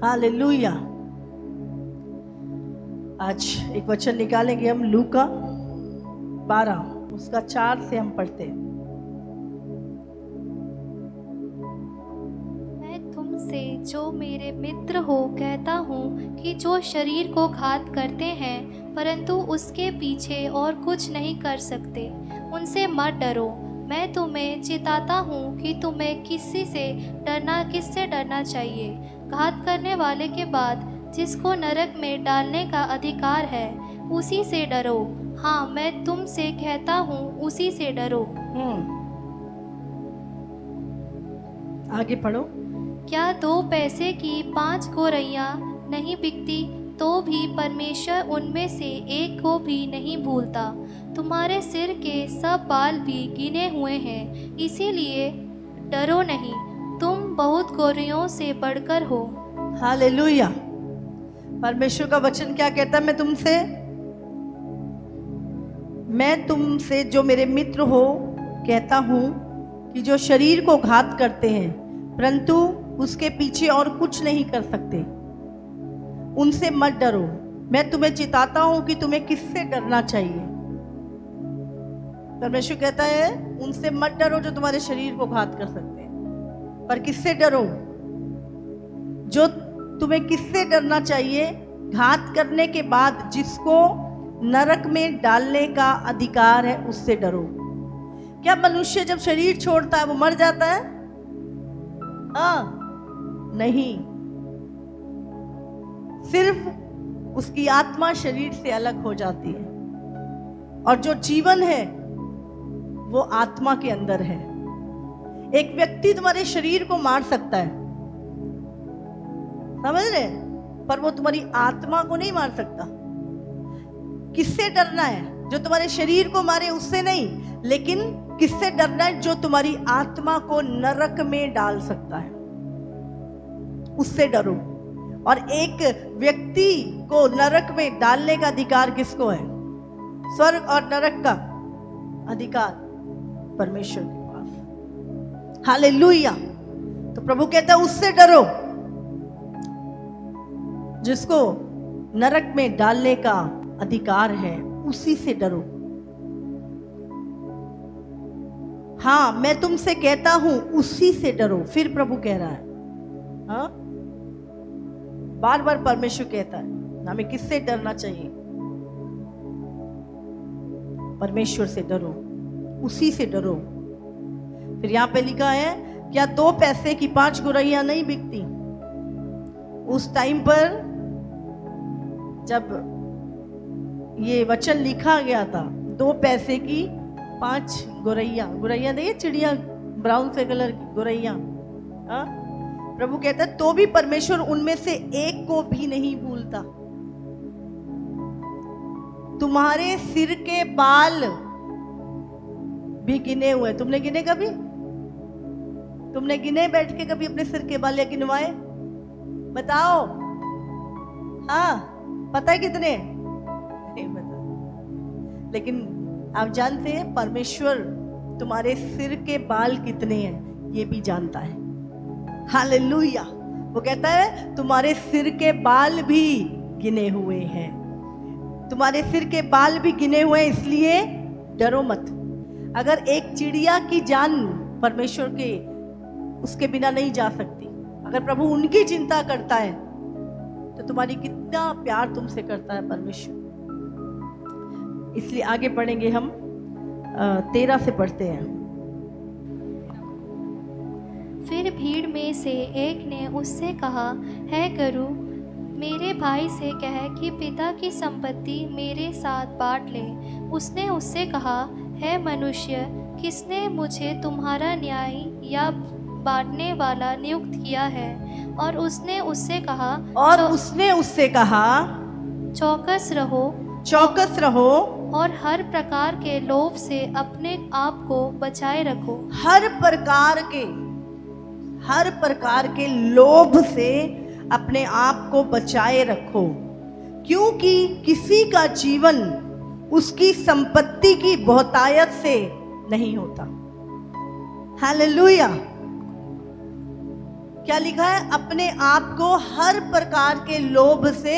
Hallelujah. आज एक वचन निकालेंगे हम लूका 12 उसका 4 से हम पढ़ते हैं। मैं तुमसे जो मेरे मित्र हो कहता हूँ कि जो शरीर को घात करते हैं परंतु उसके पीछे और कुछ नहीं कर सकते, उनसे मत डरो। मैं तुम्हें चिताता हूँ कि तुम्हें किससे डरना चाहिए। घात करने वाले के बाद जिसको नरक में डालने का अधिकार है, उसी से डरो। हाँ, मैं तुमसे कहता हूँ, उसी से डरो। आगे पढ़ो। क्या 2 पैसे की 5 गौरैयाँ नहीं बिकती, तो भी परमेश्वर उनमें से एक को भी नहीं भूलता। तुम्हारे सिर के सब बाल भी गिने हुए हैं, इसीलिए डरो नहीं, तुम बहुत गौरैयों से बढ़कर हो। हालेलुया। परमेश्वर का वचन क्या कहता है? मैं तुमसे जो मेरे मित्र हो कहता हूँ कि जो शरीर को घात करते हैं परंतु उसके पीछे और कुछ नहीं कर सकते, उनसे मत डरो। मैं तुम्हें चिताता हूं कि तुम्हें किससे डरना चाहिए। परमेश्वर कहता है उनसे मत डरो जो तुम्हारे शरीर को घात कर सकते हैं, पर किससे डरो? जो तुम्हें किससे डरना चाहिए? घात करने के बाद जिसको नरक में डालने का अधिकार है, उससे डरो। क्या मनुष्य जब शरीर छोड़ता है वो मर जाता है? नहीं, सिर्फ उसकी आत्मा शरीर से अलग हो जाती है और जो जीवन है वो आत्मा के अंदर है। एक व्यक्ति तुम्हारे शरीर को मार सकता है, समझ रहे, पर वो तुम्हारी आत्मा को नहीं मार सकता। किससे डरना है? जो तुम्हारे शरीर को मारे उससे नहीं, लेकिन किससे डरना है? जो तुम्हारी आत्मा को नरक में डाल सकता है, उससे डरो। और एक व्यक्ति को नरक में डालने का अधिकार किसको है? स्वर्ग और नरक का अधिकार परमेश्वर के पास। हालेलुया। तो प्रभु कहता है उससे डरो जिसको नरक में डालने का अधिकार है, उसी से डरो। हाँ, मैं तुमसे कहता हूं उसी से डरो। फिर प्रभु कह रहा है, हाँ, बार बार परमेश्वर कहता है हमें किससे डरना चाहिए? परमेश्वर से डरो, उसी से डरो। फिर यहां पे लिखा है क्या 2 पैसे की 5 गौरैयां नहीं बिकती? उस टाइम पर जब ये वचन लिखा गया था, 2 पैसे की 5 गौरैयां देखिए, चिड़िया ब्राउन से कलर की गौरैयां। प्रभु कहता है तो भी परमेश्वर उनमें से एक को भी नहीं भूलता। तुम्हारे सिर के बाल भी गिने हुए। तुमने गिने कभी? तुमने गिने बैठ के कभी अपने सिर के बाल या गिनवाए? बताओ। हाँ, पता है कितने? नहीं पता। लेकिन आप जानते हैं परमेश्वर तुम्हारे सिर के बाल कितने हैं ये भी जानता है। हालेलुया। वो कहता है तुम्हारे सिर के बाल भी गिने हुए हैं। तुम्हारे सिर के बाल भी गिने हुए हैं, इसलिए डरो मत। अगर एक चिड़िया की जान परमेश्वर के उसके बिना नहीं जा सकती, अगर प्रभु उनकी चिंता करता है तो तुम्हारी कितना प्यार तुमसे करता है परमेश्वर। इसलिए आगे पढ़ेंगे हम, 13 से पढ़ते हैं। फिर भीड़ में से एक ने उससे कहा, है गुरु, मेरे भाई से कह कि पिता की संपत्ति मेरे साथ बांट ले। उसने उससे कहा, है मनुष्य, किसने मुझे तुम्हारा न्यायी या बांटने वाला नियुक्त किया है? और उसने उससे कहा, चौकस रहो और हर प्रकार के लोभ से अपने आप को बचाए रखो। हर प्रकार के लोभ से अपने आप को बचाए रखो, क्योंकि किसी का जीवन उसकी संपत्ति की बहुतायत से नहीं होता। हालेलुया। क्या लिखा है? अपने आप को हर प्रकार के लोभ से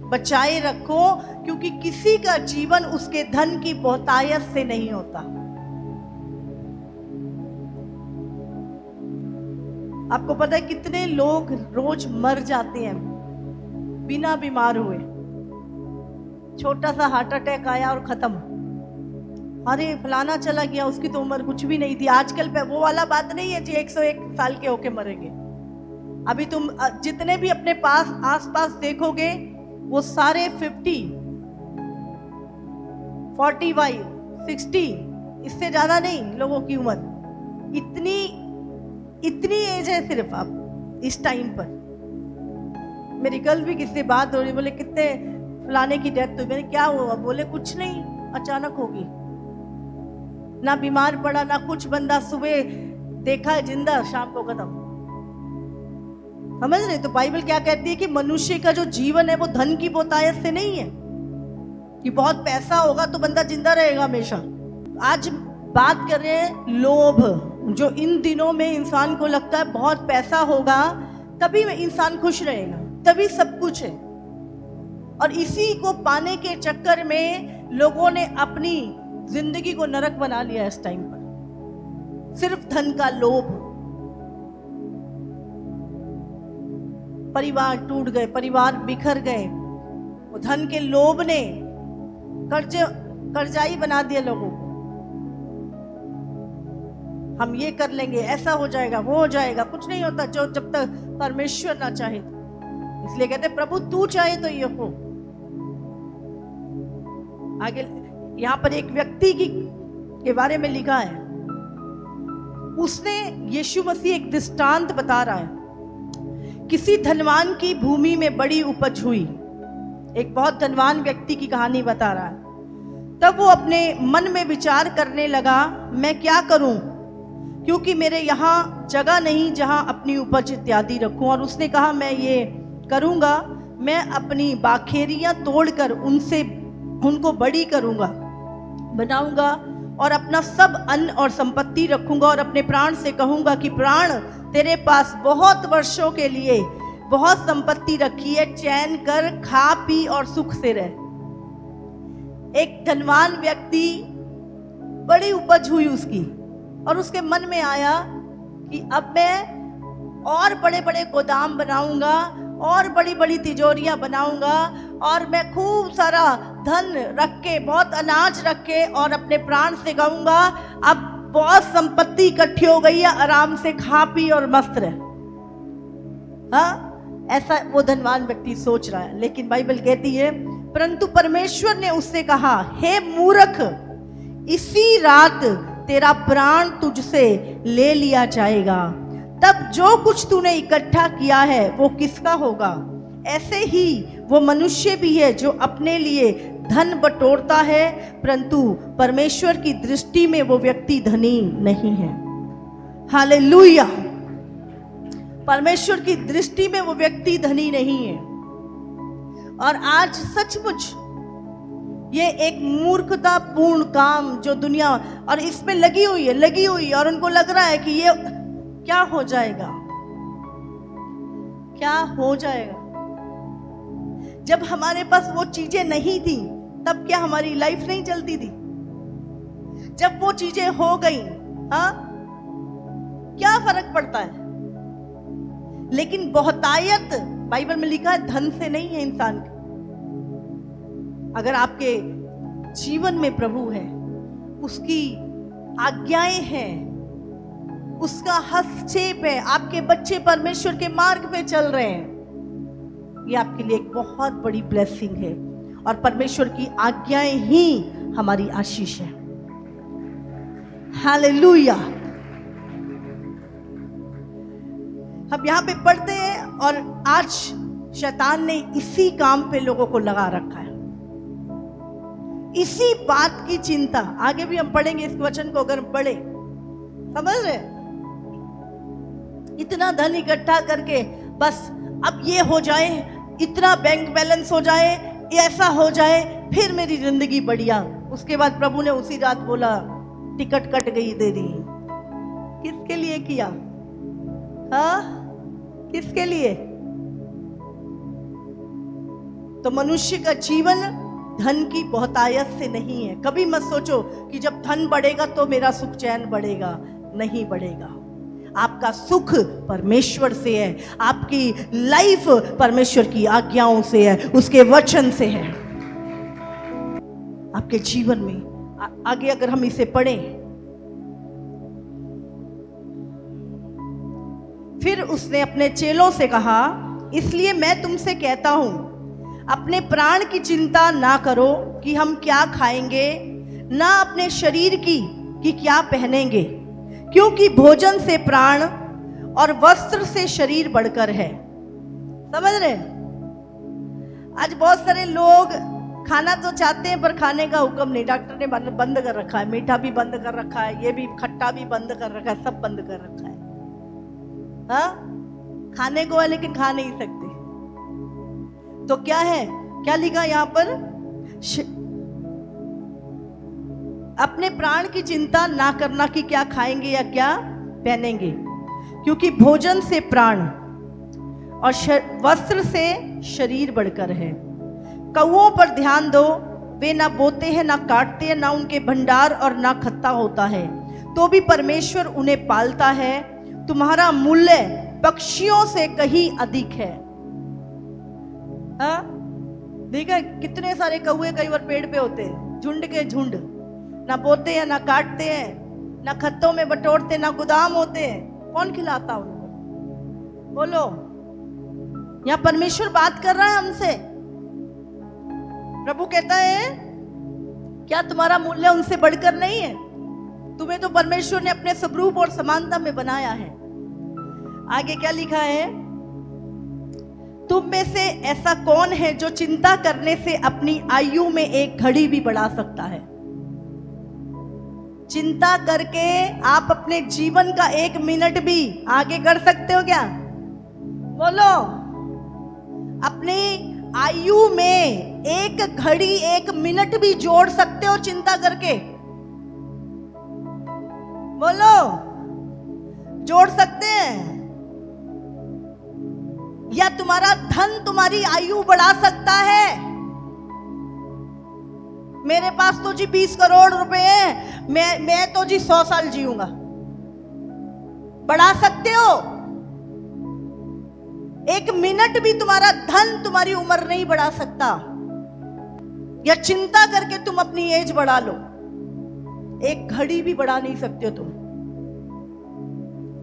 बचाए रखो, क्योंकि किसी का जीवन उसके धन की बहुतायत से नहीं होता। आपको पता है कितने लोग रोज मर जाते हैं बिना बीमार हुए? छोटा सा हार्ट अटैक आया और खत्म, अरे फलाना चला गया, उसकी तो उम्र कुछ भी नहीं थी। आजकल पे वो वाला बात नहीं है जी 101 साल के होके मरेंगे। अभी तुम जितने भी अपने पास आसपास देखोगे वो सारे 50, 45, 60, इससे ज्यादा नहीं लोगों की उम्र। इतनी एज है सिर्फ आप इस टाइम पर। मेरी कल भी किससे बात हो रही, बोले कितने फलाने की डेथ हुई। मैंने क्या हुआ? बोले कुछ नहीं, अचानक होगी, ना बीमार पड़ा ना कुछ। बंदा सुबह देखा जिंदा, शाम को खत्म। समझ रहे? तो बाइबल क्या कहती है कि मनुष्य का जो जीवन है वो धन की बहुतायत से नहीं है कि बहुत पैसा होगा तो बंदा जिंदा रहेगा हमेशा। आज बात कर रहे हैं लोभ, जो इन दिनों में इंसान को लगता है बहुत पैसा होगा तभी इंसान खुश रहेगा, तभी सब कुछ है। और इसी को पाने के चक्कर में लोगों ने अपनी जिंदगी को नरक बना लिया इस टाइम पर, सिर्फ धन का लोभ। परिवार टूट गए, परिवार बिखर गए, वो धन के लोभ ने कर्जाई बना दिया लोगों को। हम ये कर लेंगे, ऐसा हो जाएगा, वो हो जाएगा। कुछ नहीं होता जो जब तक परमेश्वर ना चाहे। इसलिए कहते प्रभु तू चाहे तो ये हो। आगे यहां पर एक व्यक्ति के बारे में लिखा है, उसने यीशु मसीह एक दृष्टांत बता रहा है। किसी धनवान की भूमि में बड़ी उपज हुई। एक बहुत धनवान व्यक्ति की कहानी बता रहा है। तब वो अपने मन में विचार करने लगा, मैं क्या करूं, क्योंकि मेरे यहाँ जगह नहीं जहां अपनी उपज इत्यादि रखूं। और उसने कहा मैं ये करूंगा, मैं अपनी बाखेरियां तोड़कर उनको बड़ी करूंगा, बनाऊंगा और अपना सब अन्न और संपत्ति रखूंगा और अपने प्राण से कहूंगा कि प्राण तेरे पास बहुत वर्षों के लिए बहुत संपत्ति रखी है, चैन कर, खा पी और सुख से रह। एक धनवान व्यक्ति, बड़ी उपज हुई उसकी, और उसके मन में आया कि अब मैं और बड़े बड़े गोदाम बनाऊंगा और बड़ी बड़ी तिजोरियां बनाऊंगा और मैं खूब सारा धन रख के, बहुत अनाज रख के, और अपने प्राण से कहूंगा अब बहुत संपत्ति इकट्ठी हो गई है, आराम से खा पी और मस्त रहे। हाँ, ऐसा वो धनवान व्यक्ति सोच रहा है। लेकिन बाइबल कहती है परंतु परमेश्वर ने उससे कहा, हे मूर्ख, इसी रात तेरा प्राण तुझसे ले लिया जाएगा। तब जो कुछ तूने इकट्ठा किया है वो किसका होगा? ऐसे ही वो मनुष्य भी है जो अपने लिए धन बटोरता है, परंतु परमेश्वर की दृष्टि में वो व्यक्ति धनी नहीं है। हालेलुया! परमेश्वर की दृष्टि में वो व्यक्ति धनी नहीं है। और आज सचमुच ये एक मूर्खतापूर्ण काम जो दुनिया और इसमें लगी हुई, और उनको लग रहा है कि ये क्या हो जाएगा, क्या हो जाएगा। जब हमारे पास वो चीजें नहीं थी तब क्या हमारी लाइफ नहीं चलती थी? जब वो चीजें हो गई, हाँ, क्या फर्क पड़ता है? लेकिन बहुतायत बाइबल में लिखा है धन से नहीं है इंसान के। अगर आपके जीवन में प्रभु है, उसकी आज्ञाएं हैं, उसका हस्तक्षेप है, आपके बच्चे परमेश्वर के मार्ग पे चल रहे हैं, ये आपके लिए एक बहुत बड़ी ब्लेसिंग है। और परमेश्वर की आज्ञाएं ही हमारी आशीष है। हालेलुया! हम यहां पे पढ़ते हैं और आज शैतान ने इसी काम पे लोगों को लगा रखा है, इसी बात की चिंता। आगे भी हम पढ़ेंगे इस वचन को, अगर हम पढ़े, समझ रहे? इतना धन इकट्ठा करके बस अब ये हो जाए, इतना बैंक बैलेंस हो जाए, ऐसा हो जाए, फिर मेरी जिंदगी बढ़िया। उसके बाद प्रभु ने उसी रात बोला टिकट कट गई, दे दी। किसके लिए किया? हाँ, किसके लिए? तो मनुष्य का जीवन धन की बहुतायत से नहीं है। कभी मत सोचो कि जब धन बढ़ेगा तो मेरा सुख चैन बढ़ेगा, नहीं बढ़ेगा। आपका सुख परमेश्वर से है, आपकी लाइफ परमेश्वर की आज्ञाओं से है, उसके वचन से है। आपके जीवन में आगे अगर हम इसे पढ़ें, फिर उसने अपने चेलों से कहा, इसलिए मैं तुमसे कहता हूं, अपने प्राण की चिंता ना करो कि हम क्या खाएंगे, ना अपने शरीर की कि क्या पहनेंगे, क्योंकि भोजन से प्राण और वस्त्र से शरीर बढ़कर है। समझ रहे? आज बहुत सारे लोग खाना तो चाहते हैं पर खाने का हुक्म नहीं। डॉक्टर ने बंद कर रखा है, मीठा भी बंद कर रखा है, ये भी खट्टा भी बंद कर रखा है, सब बंद कर रखा है। हाँ, खाने को है लेकिन खा नहीं सकते। तो क्या है, क्या लिखा यहां पर? अपने प्राण की चिंता ना करना कि क्या खाएंगे या क्या पहनेंगे, क्योंकि भोजन से प्राण और वस्त्र से शरीर बढ़कर है। कौओं पर ध्यान दो, वे ना बोते हैं, ना काटते हैं, ना उनके भंडार और ना खत्ता होता है, तो भी परमेश्वर उन्हें पालता है। तुम्हारा मूल्य पक्षियों से कहीं अधिक है। हाँ, देखा कितने सारे कौए कई बार पेड़ पे होते हैं, झुंड के झुंड, ना बोते हैं, ना काटते हैं, ना खत्तों में बटोरते, ना गोदाम होते हैं। कौन खिलाता उनको? बोलो। यहां परमेश्वर बात कर रहा है हमसे। प्रभु कहता है, क्या तुम्हारा मूल्य उनसे बढ़कर नहीं है? तुम्हें तो परमेश्वर ने अपने स्वरूप और समानता में बनाया है। आगे क्या लिखा है? तुम में से ऐसा कौन है जो चिंता करने से अपनी आयु में एक घड़ी भी बढ़ा सकता है? चिंता करके आप अपने जीवन का एक मिनट भी आगे कर सकते हो क्या? बोलो। अपनी आयु में एक घड़ी, एक मिनट भी जोड़ सकते हो चिंता करके? बोलो, जोड़ सकते हैं? या तुम्हारा धन तुम्हारी आयु बढ़ा सकता है? मेरे पास तो जी 20 करोड़ रुपए हैं, मैं तो जी 100 साल जीऊंगा। बढ़ा सकते हो? एक मिनट भी तुम्हारा धन तुम्हारी उम्र नहीं बढ़ा सकता। या चिंता करके तुम अपनी एज बढ़ा लो, एक घड़ी भी बढ़ा नहीं सकते हो तुम।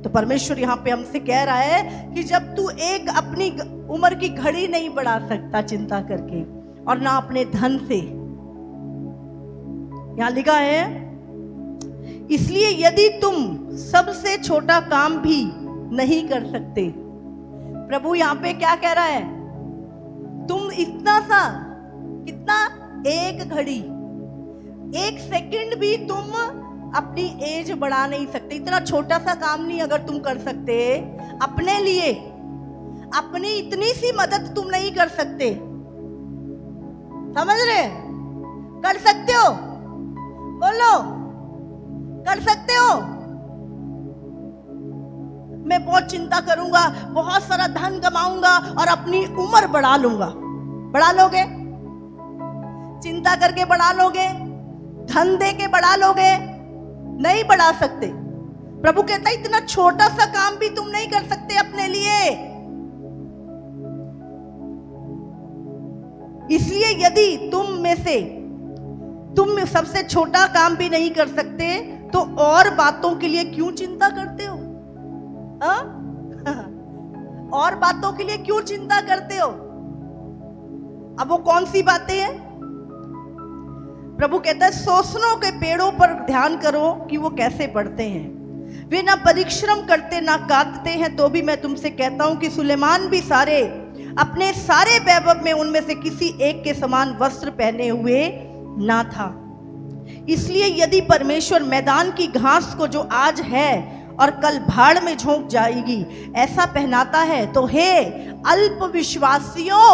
तो परमेश्वर यहां पे हमसे कह रहा है कि जब तू एक अपनी उम्र की घड़ी नहीं बढ़ा सकता चिंता करके, और ना अपने धन से, यहां लिखा है, इसलिए यदि तुम सबसे छोटा काम भी नहीं कर सकते। प्रभु यहां पे क्या कह रहा है? तुम इतना सा, कितना, एक घड़ी, एक सेकंड भी तुम अपनी एज बढ़ा नहीं सकते। इतना छोटा सा काम नहीं अगर तुम कर सकते अपने लिए, अपनी इतनी सी मदद तुम नहीं कर सकते। समझ रहे? कर सकते हो? बोलो, कर सकते हो? मैं बहुत चिंता करूंगा, बहुत सारा धन कमाऊंगा और अपनी उम्र बढ़ा लूंगा। बढ़ा लोगे? चिंता करके बढ़ा लोगे? धन दे के बढ़ा लोगे? नहीं बढ़ा सकते। प्रभु कहता है इतना छोटा सा काम भी तुम नहीं कर सकते अपने लिए। इसलिए यदि तुम सबसे छोटा काम भी नहीं कर सकते तो और बातों के लिए क्यों चिंता करते हो? और बातों के लिए क्यों चिंता करते हो? अब वो कौन सी बातें हैं? प्रभु कहता है, सोसनों के पेड़ों पर ध्यान करो कि वो कैसे बढ़ते हैं। वे ना परिश्रम करते ना काटते हैं, तो भी मैं तुमसे कहता हूं कि सुलेमान भी अपने सारे वैभव में उनमें से किसी एक के समान वस्त्र पहने हुए ना था। इसलिए यदि परमेश्वर मैदान की घास को जो आज है और कल भाड़ में झोंक जाएगी ऐसा पहनाता है, तो हे अल्प विश्वासियों,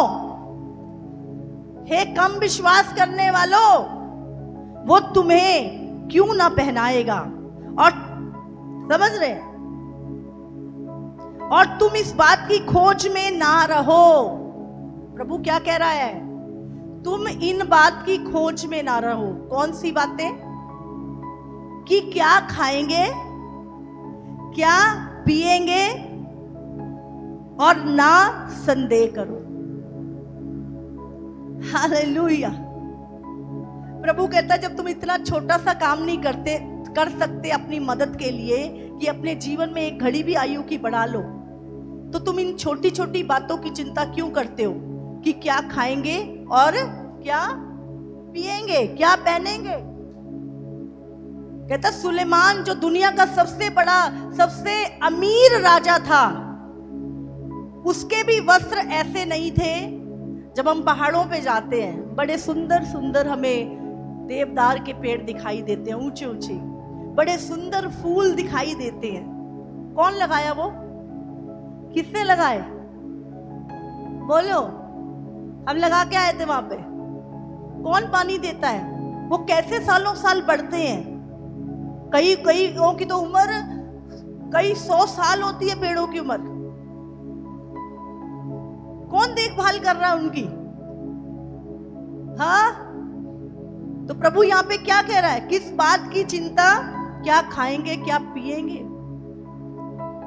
हे कम विश्वास करने वालों, वो तुम्हें क्यों ना पहनाएगा। और समझ रहे, और तुम इस बात की खोज में ना रहो। प्रभु क्या कह रहा है? तुम इन बात की खोज में ना रहो। कौन सी बातें? कि क्या खाएंगे, क्या पिएंगे, और ना संदेह करो। हालेलुया। प्रभु कहता है जब तुम इतना छोटा सा काम नहीं कर सकते अपनी मदद के लिए कि अपने जीवन में एक घड़ी भी आयु की बढ़ा लो, तो तुम इन छोटी छोटी बातों की चिंता क्यों करते हो कि क्या खाएंगे और क्या पिएंगे, क्या पहनेंगे। कहता सुलेमान जो दुनिया का सबसे बड़ा, सबसे अमीर राजा था, उसके भी वस्त्र ऐसे नहीं थे। जब हम पहाड़ों पे जाते हैं, बड़े सुंदर सुंदर हमें देवदार के पेड़ दिखाई देते हैं, ऊंचे ऊंचे, बड़े सुंदर फूल दिखाई देते हैं। कौन लगाया वो? किसने लगाए? बोलो। हम लगा के आए थे वहां पे। कौन पानी देता है? वो कैसे सालों साल बढ़ते हैं। कई की तो उम्र कई 100 साल होती है पेड़ों की उम्र। कौन देखभाल कर रहा है उनकी? हाँ, तो प्रभु यहां पे क्या कह रहा है? किस बात की चिंता? क्या खाएंगे, क्या पिएंगे।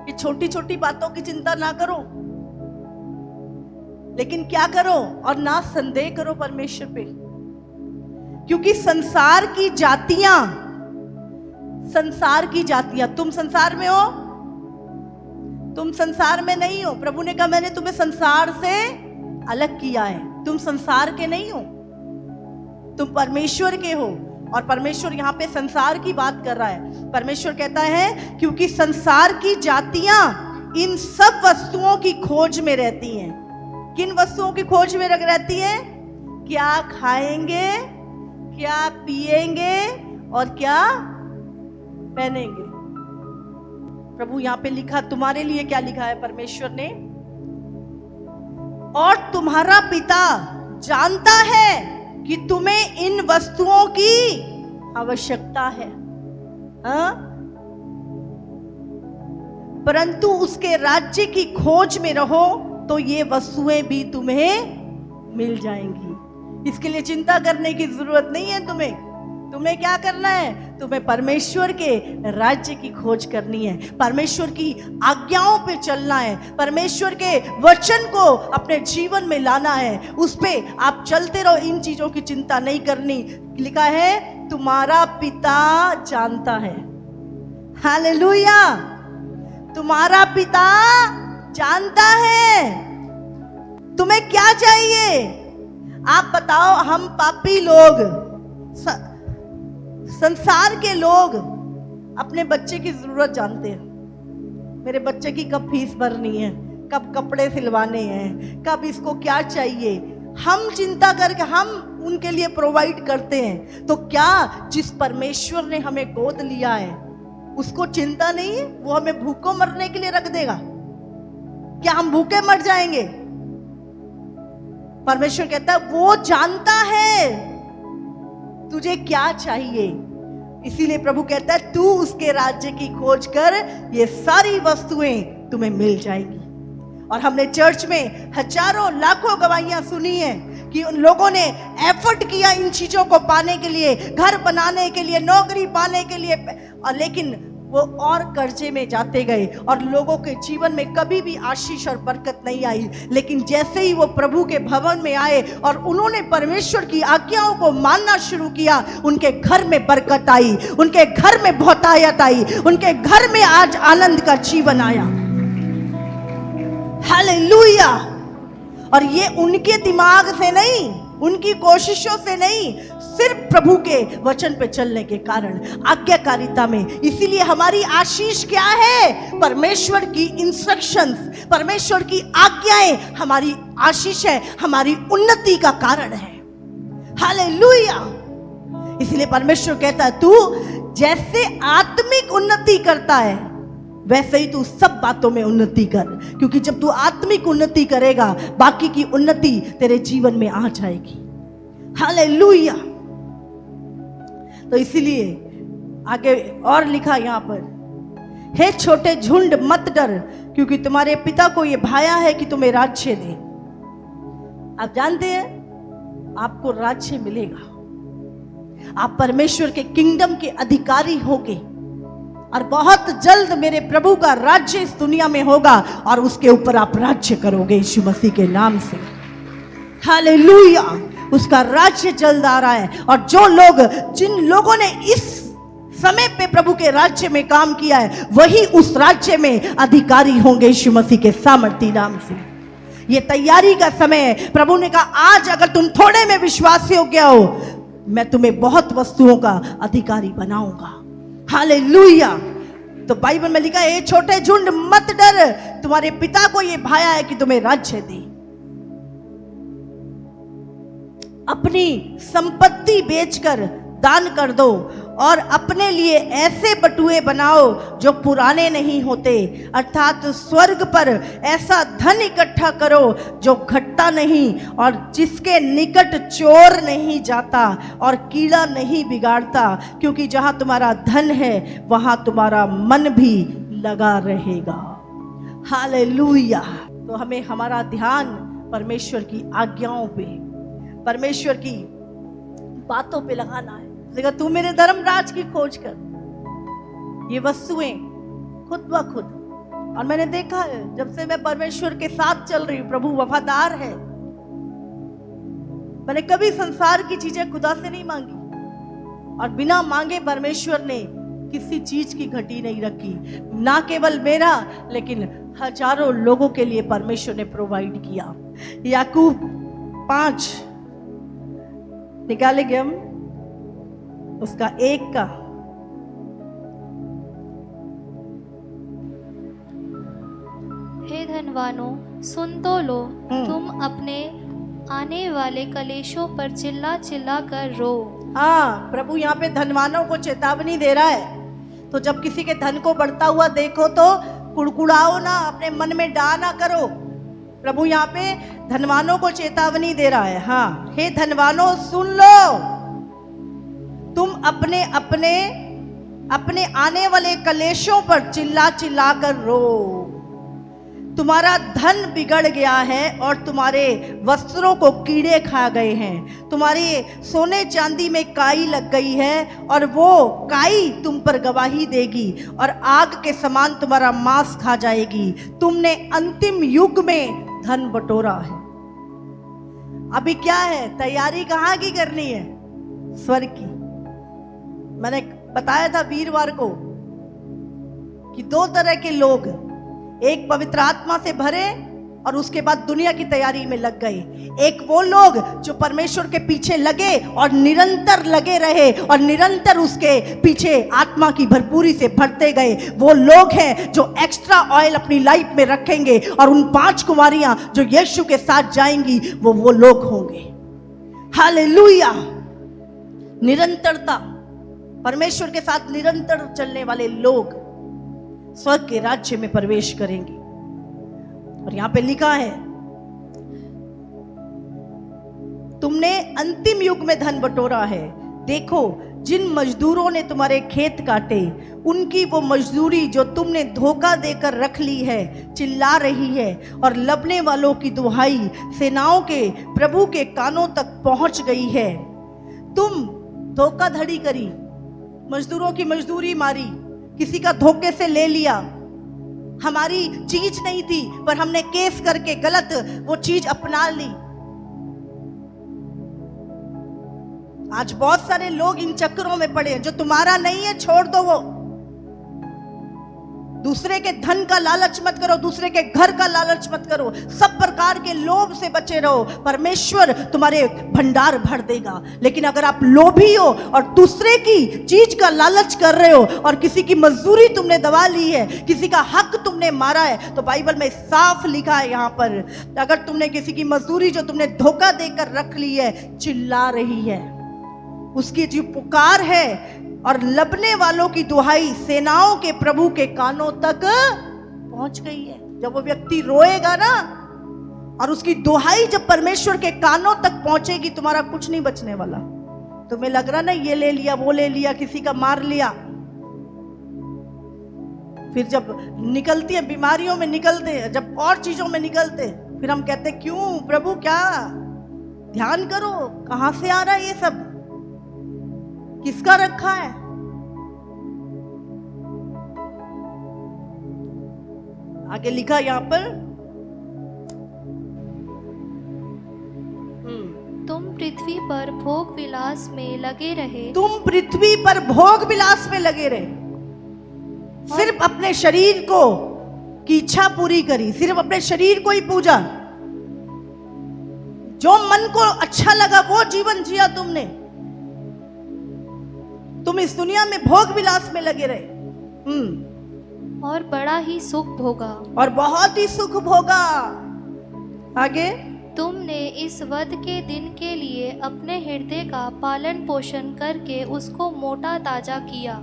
ये छोटी छोटी बातों की चिंता ना करो, लेकिन क्या करो? और ना संदेह करो परमेश्वर पे, क्योंकि संसार की जातियां, तुम संसार में हो, तुम संसार में नहीं हो। प्रभु ने कहा मैंने तुम्हें संसार से अलग किया है। तुम संसार के नहीं हो, तुम परमेश्वर के हो। और परमेश्वर यहाँ पे संसार की बात कर रहा है। परमेश्वर कहता है क्योंकि संसार की जातियां इन सब वस्तुओं की खोज में रहती हैं। किन वस्तुओं की खोज में रहती हैं? क्या खाएंगे, क्या पिएंगे, और क्या पहनेंगे। प्रभु यहाँ पे लिखा, तुम्हारे लिए क्या लिखा है परमेश्वर ने? और तुम्हारा पिता जानता है कि तुम्हें इन वस्तुओं की आवश्यकता है, हाँ? परंतु उसके राज्य की खोज में रहो तो ये वस्तुएं भी तुम्हें मिल जाएंगी। इसके लिए चिंता करने की जरूरत नहीं है तुम्हें। तुम्हें क्या करना है? तुम्हें परमेश्वर के राज्य की खोज करनी है, परमेश्वर की आज्ञाओं पे चलना है, परमेश्वर के वचन को अपने जीवन में लाना है। उस पे आप चलते रहो, इन चीजों की चिंता नहीं करनी। लिखा है तुम्हारा पिता जानता है। हालेलुया। तुम्हारा पिता जानता है तुम्हें क्या चाहिए। आप बताओ, हम पापी लोग, संसार के लोग अपने बच्चे की जरूरत जानते हैं। मेरे बच्चे की कब फीस भरनी है, कब कपड़े सिलवाने हैं, कब इसको क्या चाहिए, हम चिंता करके हम उनके लिए प्रोवाइड करते हैं। तो क्या जिस परमेश्वर ने हमें गोद लिया है उसको चिंता नहीं है? वो हमें भूखों मरने के लिए रख देगा? क्या हम भूखे मर जाएंगे? परमेश्वर कहता है वो जानता है तुझे क्या चाहिए। इसीलिए प्रभु कहता है तू उसके राज्य की खोज कर, ये सारी वस्तुएं तुम्हें मिल जाएगी। और हमने चर्च में हजारों लाखों गवाहियां सुनी हैं कि उन लोगों ने एफर्ट किया इन चीजों को पाने के लिए, घर बनाने के लिए, नौकरी पाने के लिए, और लेकिन वो और कर्जे में जाते गए और लोगों के जीवन में कभी भी आशीष और बरकत नहीं आई। लेकिन जैसे ही वो प्रभु के भवन में आए और उन्होंने परमेश्वर की आज्ञाओं को मानना शुरू किया, उनके घर में बरकत आई, उनके घर में बहुतायत आई, उनके घर में आज आनंद का जीवन आया। हालेलुया। और ये उनके दिमाग से नहीं, उनकी कोशिशों से नहीं, सिर्फ प्रभु के वचन पे चलने के कारण, आज्ञाकारिता में। इसीलिए हमारी आशीष क्या है? परमेश्वर की इंस्ट्रक्शंस, परमेश्वर की आज्ञाएं हमारी आशीष है, हमारी उन्नति का कारण है। हालेलुया। इसलिए परमेश्वर कहता है तू जैसे आत्मिक उन्नति करता है वैसे ही तू सब बातों में उन्नति कर, क्योंकि जब तू आत्मिक उन्नति करेगा बाकी की उन्नति तेरे जीवन में आ जाएगी। हालेलुया। तो इसीलिए आगे और लिखा यहां पर, हे छोटे झुंड मत डर, क्योंकि तुम्हारे पिता को ये भाया है कि तुम्हें राज्य दे। आप जानते हैं आपको राज्य मिलेगा, आप परमेश्वर के किंगडम के अधिकारी होगे और बहुत जल्द मेरे प्रभु का राज्य इस दुनिया में होगा और उसके ऊपर आप राज्य करोगे यीशु मसीह के नाम से। हालेलुया, उसका राज्य जल्द आ रहा है। और जो लोग, जिन लोगों ने इस समय पे प्रभु के राज्य में काम किया है, वही उस राज्य में अधिकारी होंगे यीशु मसीह के सामर्थी नाम से। ये तैयारी का समय है। प्रभु ने कहा आज अगर तुम थोड़े में विश्वासी हो गया हो, मैं तुम्हें बहुत वस्तुओं का अधिकारी बनाऊंगा। हालेलुया। तो बाइबल में लिखा है, ए छोटे झुंड मत डर, तुम्हारे पिता को यह भाया है कि तुम्हें राज्य दे। अपनी संपत्ति बेचकर दान कर दो और अपने लिए ऐसे बटुए बनाओ जो पुराने नहीं होते, अर्थात स्वर्ग पर ऐसा धन इकट्ठा करो जो घटता नहीं और जिसके निकट चोर नहीं जाता और कीड़ा नहीं बिगाड़ता, क्योंकि जहां तुम्हारा धन है वहां तुम्हारा मन भी लगा रहेगा। हालेलुया। तो हमें हमारा ध्यान परमेश्वर की आज्ञाओं पे, परमेश्वर की बातों पे लगाना है। देखा, तू मेरे धर्मराज की खोज कर। ये वस्तुएं खुद ब खुद, और मैंने देखा है जब से मैं परमेश्वर के साथ चल रही हूं, प्रभु वफादार है। मैंने कभी संसार की चीजें खुदा से नहीं मांगी और बिना मांगे परमेश्वर ने किसी चीज की घटी नहीं रखी। ना केवल मेरा, लेकिन हजारों लोगों के लिए परमेश्वर ने प्रोवाइड किया। याकूब 5 निकालेंगे हम, उसका 1 का। हे धनवानों, सुन तो लो, तुम अपने आने वाले कलेशों पर चिल्ला चिल्ला कर रो। हाँ, प्रभु यहाँ पे धनवानों को चेतावनी दे रहा है। तो जब किसी के धन को बढ़ता हुआ देखो तो कुड़कुड़ाओ ना, अपने मन में डा ना करो। प्रभु यहाँ पे धनवानों को चेतावनी दे रहा है। हाँ, हे धनवानों सुन लो, तुम अपने अपने अपने आने वाले कलेशों पर चिल्ला चिल्ला कर रो। तुम्हारा धन बिगड़ गया है और तुम्हारे वस्त्रों को कीड़े खा गए हैं। तुम्हारे सोने चांदी में काई लग गई है और वो काई तुम पर गवाही देगी और आग के समान तुम्हारा मांस खा जाएगी। तुमने अंतिम युग में धन बटोरा है। अभी क्या है, तैयारी कहाँ की करनी है? स्वर्ग की। मैंने बताया था वीरवार को कि 2 तरह के लोग, एक पवित्र आत्मा से भरे और उसके बाद दुनिया की तैयारी में लग गए। एक वो लोग जो परमेश्वर के पीछे लगे और निरंतर लगे रहे और निरंतर उसके पीछे आत्मा की भरपूरी से भरते गए। वो लोग हैं जो एक्स्ट्रा ऑयल अपनी लाइफ में रखेंगे और उन 5 कुमारियां जो यीशु के साथ जाएंगी वो लोग होंगे। हालेलुया। निरंतरता, परमेश्वर के साथ निरंतर चलने वाले लोग स्वर्ग के राज्य में प्रवेश करेंगे। और यहां पे लिखा है, तुमने अंतिम युग में धन बटोरा है। देखो, जिन मजदूरों ने तुम्हारे खेत काटे, उनकी वो मजदूरी जो तुमने धोखा देकर रख ली है चिल्ला रही है और लबने वालों की दुहाई सेनाओं के प्रभु के कानों तक पहुंच गई है। तुम धोखाधड़ी करी, मजदूरों की मजदूरी मारी, किसी का धोखे से ले लिया। हमारी चीज नहीं थी पर हमने केस करके गलत वो चीज अपना ली। आज बहुत सारे लोग इन चक्करों में पड़े हैं। जो तुम्हारा नहीं है छोड़ दो। वो दूसरे के धन का लालच मत करो, दूसरे के घर का लालच मत करो। सब प्रकार के लोभ से बचे रहो, परमेश्वर तुम्हारे भंडार भर देगा। लेकिन अगर आप लोभी हो और दूसरे की चीज का लालच कर रहे हो और किसी की मजदूरी तुमने दबा ली है, किसी का हक तुमने मारा है, तो बाइबल में साफ लिखा है यहाँ पर, अगर तुमने किसी की मजदूरी जो तुमने धोखा देकर रख ली है चिल्ला रही है, उसकी जो पुकार है और लबने वालों की दुहाई सेनाओं के प्रभु के कानों तक पहुंच गई है। जब वो व्यक्ति रोएगा ना और उसकी दुहाई जब परमेश्वर के कानों तक पहुंचेगी, तुम्हारा कुछ नहीं बचने वाला। तुम्हें लग रहा ना ये ले लिया वो ले लिया, किसी का मार लिया, फिर जब निकलती है, बीमारियों में निकलते, जब और चीजों में निकलते, फिर हम कहते क्यों प्रभु, क्या ध्यान करो कहां से आ रहा है ये सब, किसका रखा है। आगे लिखा यहां पर, तुम पृथ्वी पर भोग विलास में लगे रहे, तुम पृथ्वी पर भोग विलास में लगे रहे, सिर्फ अपने शरीर को की इच्छा पूरी करी, सिर्फ अपने शरीर को ही पूजा, जो मन को अच्छा लगा वो जीवन जिया तुमने। तुम इस दुनिया में भोग विलास में लगे रहे, और बड़ा ही सुख भोगा, और बहुत ही सुख भोगा। आगे, तुमने इस वध के दिन के लिए अपने हृदय का पालन पोषण करके उसको मोटा ताजा किया।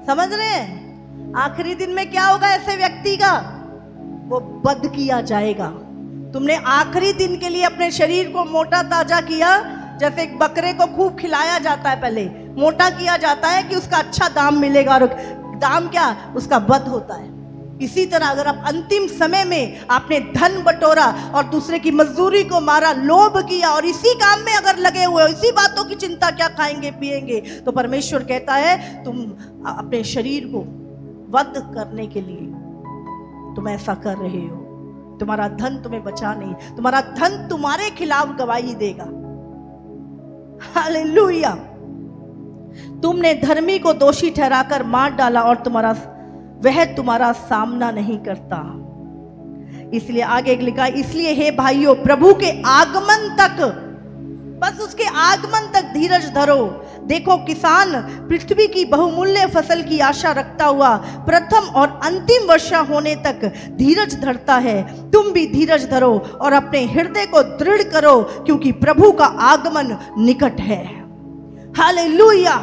समझ रहे हैं, आखिरी दिन में क्या होगा ऐसे व्यक्ति का, वो वध किया जाएगा। तुमने आखिरी दिन के लिए अपने शरीर को मोटा ताजा किया, जैसे एक बकरे को खूब खिलाया जाता है, पहले मोटा किया जाता है कि उसका अच्छा दाम मिलेगा, और दाम क्या, उसका वध होता है। इसी तरह अगर आप अंतिम समय में आपने धन बटोरा और दूसरे की मजदूरी को मारा, लोभ किया, और इसी काम में अगर लगे हुए हो, इसी बातों की चिंता, क्या खाएंगे पिएंगे, तो परमेश्वर कहता है तुम अपने शरीर को वध करने के लिए तुम ऐसा कर रहे हो। तुम्हारा धन तुम्हें बचा नहीं, तुम्हारा धन तुम्हारे खिलाफ गवाही देगा। हालेलुया। तुमने धर्मी को दोषी ठहराकर मार डाला, और वह तुम्हारा सामना नहीं करता। इसलिए आगे लिखा, इसलिए हे भाइयों, प्रभु के आगमन तक, बस उसके आगमन तक धीरज धरो। देखो, किसान पृथ्वी की बहुमूल्य फसल की आशा रखता हुआ प्रथम और अंतिम वर्षा होने तक धीरज धरता है। तुम भी धीरज धरो और अपने हृदय को दृढ़ करो, क्योंकि प्रभु का आगमन निकट है। हालेलुया।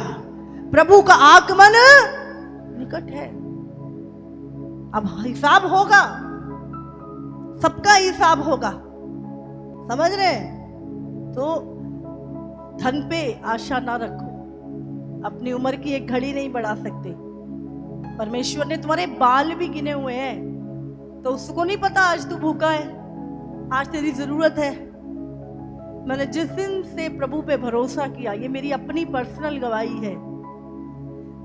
प्रभु का आगमन निकट है। अब हिसाब होगा, सबका हिसाब होगा, समझ रहे हैं? तो धन पे आशा ना रखो, अपनी उम्र की एक घड़ी नहीं बढ़ा सकते। परमेश्वर ने तुम्हारे बाल भी गिने हुए हैं, तो उसको नहीं पता आज तू भूखा है, आज तेरी जरूरत है। मैंने जिस दिन से प्रभु पे भरोसा किया, ये मेरी अपनी पर्सनल गवाही है,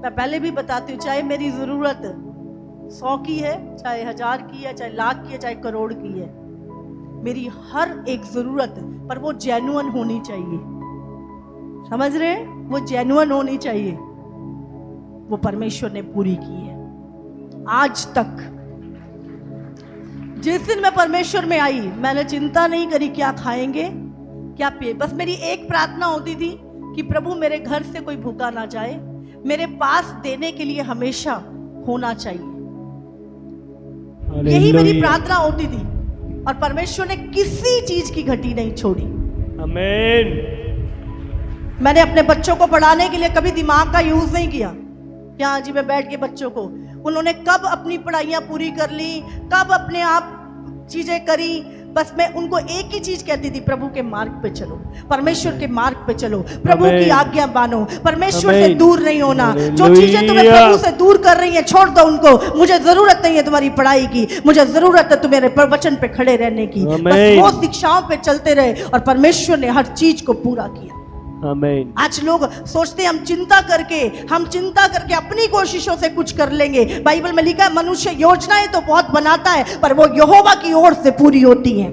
मैं पहले भी बताती हूँ, चाहे मेरी जरूरत 100 की है, चाहे 1000 की है, चाहे लाख की है, चाहे करोड़ की है, मेरी हर एक जरूरत, पर वो जेन्युइन होनी चाहिए। समझ रहे हैं? वो जेन्युइन होनी चाहिए, वो परमेश्वर ने पूरी की है आज तक। जिस दिन मैं परमेश्वर में आई, मैंने चिंता नहीं करी क्या खाएंगे क्या पिए, बस मेरी एक प्रार्थना होती थी कि प्रभु मेरे घर से कोई भूखा ना जाए, मेरे पास देने के लिए हमेशा होना चाहिए। यही मेरी प्रार्थना होती थी, और परमेश्वर ने किसी चीज की घटी नहीं छोड़ी। आमीन। मैंने अपने बच्चों को पढ़ाने के लिए कभी दिमाग का यूज नहीं किया। यहाँ जी मैं बैठ के बच्चों को, उन्होंने कब अपनी पढ़ाइयाँ पूरी कर ली, कब अपने आप चीजें करी, बस मैं उनको एक ही चीज कहती थी, प्रभु के मार्ग पे चलो, परमेश्वर के मार्ग पे चलो, प्रभु की आज्ञा मानो, परमेश्वर से दूर नहीं होना। जो चीजें तुम्हें प्रभु से दूर कर रही हैं, छोड़ दो उनको। मुझे जरूरत नहीं है तुम्हारी पढ़ाई की, मुझे जरूरत है तुम्हारे वचन पे खड़े रहने की। बस वो शिक्षाओं पे चलते रहे, और परमेश्वर ने हर चीज को पूरा किया। आमीन। आज लोग सोचते हैं हम चिंता करके अपनी कोशिशों से कुछ कर लेंगे। बाइबल में लिखा है, मनुष्य योजनाएं तो बहुत बनाता है, पर वो यहोवा की ओर से पूरी होती हैं।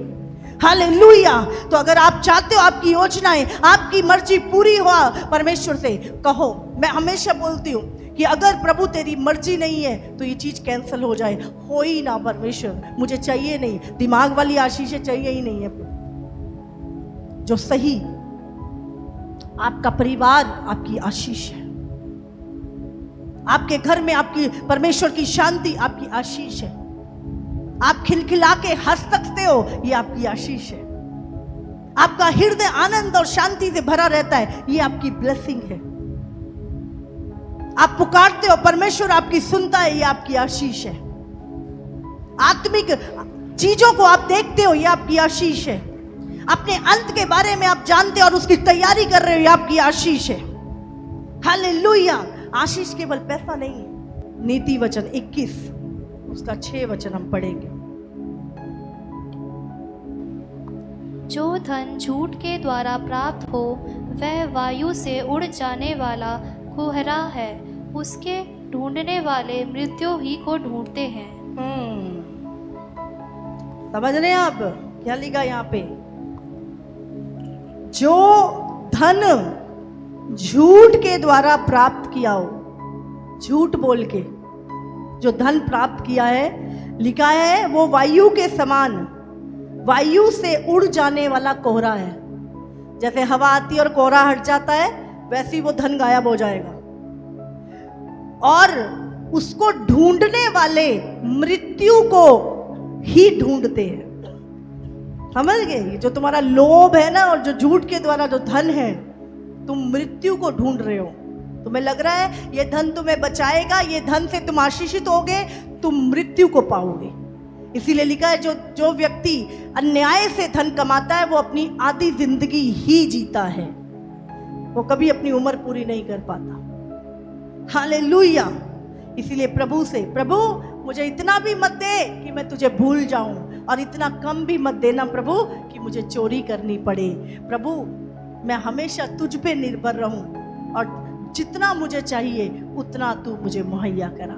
हालेलुया। तो अगर आप चाहते हो आपकी योजनाएं, आपकी मर्जी पूरी हो, परमेश्वर से कहो। मैं हमेशा बोलती हूँ कि अगर प्रभु तेरी मर्जी नहीं है तो ये चीज कैंसिल हो जाए, हो ही ना परमेश्वर, मुझे चाहिए नहीं, दिमाग वाली आशीषें चाहिए ही नहीं है। जो सही आपका परिवार आपकी आशीष है, आपके घर में आपकी परमेश्वर की शांति आपकी आशीष है, आप खिलखिला के हंस सकते हो, ये आपकी आशीष है, आपका हृदय आनंद और शांति से भरा रहता है, ये आपकी ब्लेसिंग है, आप पुकारते हो परमेश्वर आपकी सुनता है, ये आपकी आशीष है, आत्मिक चीजों को आप देखते हो, ये आपकी आशीष है, अपने अंत के बारे में आप जानते हो और उसकी तैयारी कर रहे हो, ये आपकी आशीष है। हालेलुया। आशीष केवल पैसा नहीं है। नीति वचन 21 उसका 6 वचन हम पढ़ेंगे। जो धन झूठ के द्वारा प्राप्त हो वह वायु से उड़ जाने वाला कुहरा है, उसके ढूंढने वाले मृत्यु ही को ढूंढते हैं। समझ रहे हैं आप क्या लिखा यहाँ पे? जो धन झूठ के द्वारा प्राप्त किया हो, झूठ बोल के जो धन प्राप्त किया है, लिखा है वो वायु के समान, वायु से उड़ जाने वाला कोहरा है। जैसे हवा आती है और कोहरा हट जाता है, वैसे ही वो धन गायब हो जाएगा। और उसको ढूंढने वाले मृत्यु को ही ढूंढते हैं। समझ गए? जो तुम्हारा लोभ है ना, और जो झूठ के द्वारा जो धन है, तुम मृत्यु को ढूंढ रहे हो। तुम्हें लग रहा है ये धन तुम्हें बचाएगा, ये धन से तुम आशीषित होगे, तुम मृत्यु को पाओगे। इसीलिए लिखा है जो व्यक्ति अन्याय से धन कमाता है वो अपनी आधी जिंदगी ही जीता है, वो कभी अपनी उम्र पूरी नहीं कर पाता। हालेलुया। इसीलिए प्रभु से, प्रभु मुझे इतना भी मत दे कि मैं तुझे भूल जाऊं, और इतना कम भी मत देना प्रभु कि मुझे चोरी करनी पड़े। प्रभु मैं हमेशा तुझ पे निर्भर रहूं, और जितना मुझे चाहिए उतना तू मुझे मुहैया करा।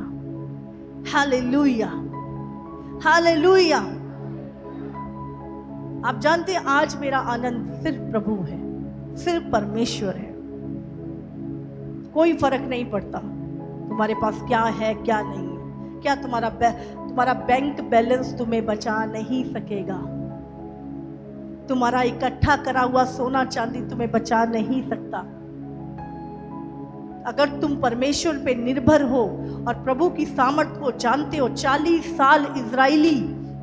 Hallelujah, hallelujah. आप जानते हैं आज मेरा आनंद सिर्फ प्रभु है, सिर्फ परमेश्वर है। कोई फर्क नहीं पड़ता तुम्हारे पास क्या है क्या नहीं है, क्या तुम्हारा बैंक बैलेंस तुम्हें बचा नहीं सकेगा, तुम्हारा इकट्ठा करा हुआ सोना चांदी तुम्हें बचा नहीं सकता। अगर तुम परमेश्वर पे निर्भर हो और प्रभु की सामर्थ को जानते हो। 40 साल इजरायली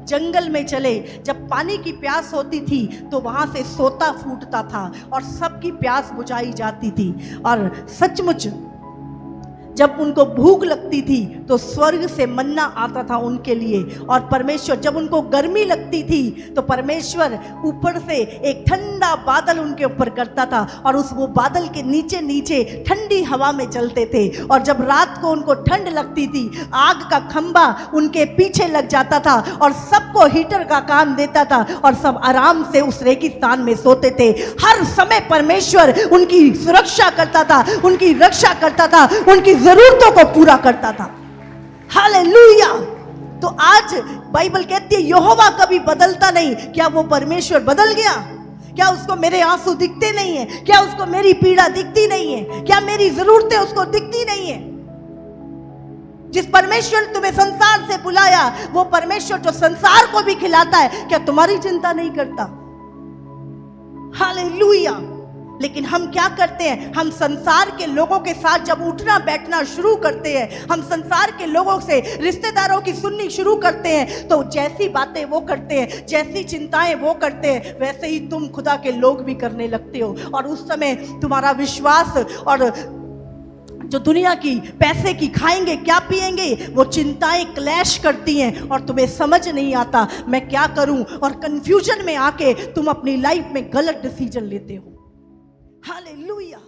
जंगल में चले, जब पानी की प्यास होती थी तो वहां से सोता फूटता था और सबकी प्यास बुझाई जाती थी। और सचमुच जब उनको भूख लगती थी तो स्वर्ग से मन्ना आता था उनके लिए। और परमेश्वर, जब उनको गर्मी लगती थी तो परमेश्वर ऊपर से एक ठंडा बादल उनके ऊपर करता था, और वो बादल के नीचे नीचे ठंडी हवा में चलते थे। और जब रात को उनको ठंड लगती थी, आग का खंबा उनके पीछे लग जाता था और सबको हीटर का काम देता था, और सब आराम से उस रेगिस्तान में सोते थे। हर समय परमेश्वर उनकी सुरक्षा करता था, उनकी रक्षा करता था, उनकी जरूरतों को पूरा करता था। हालेलुया। तो आज बाइबल कहती है यहोवा कभी बदलता नहीं। क्या वो परमेश्वर बदल गया? क्या उसको मेरे आंसू दिखते नहीं है? क्या उसको मेरी पीड़ा दिखती नहीं है? क्या मेरी जरूरतें उसको दिखती नहीं है? जिस परमेश्वर ने तुम्हें संसार से बुलाया, वो परमेश्वर जो संसार को भी खिलाता है, क्या तुम्हारी चिंता नहीं करता? हालेलुया। लेकिन हम क्या करते हैं? हम संसार के लोगों के साथ जब उठना बैठना शुरू करते हैं, हम संसार के लोगों से, रिश्तेदारों की सुननी शुरू करते हैं, तो जैसी बातें वो करते हैं, जैसी चिंताएं वो करते हैं, वैसे ही तुम खुदा के लोग भी करने लगते हो। और उस समय तुम्हारा विश्वास और जो दुनिया की पैसे की खाएंगे क्या पिएंगे, वो चिंताएं क्लैश करती हैं और तुम्हें समझ नहीं आता मैं क्या करूं, और कंफ्यूजन में आके तुम अपनी लाइफ में गलत डिसीजन लेते हो। हालेलुया।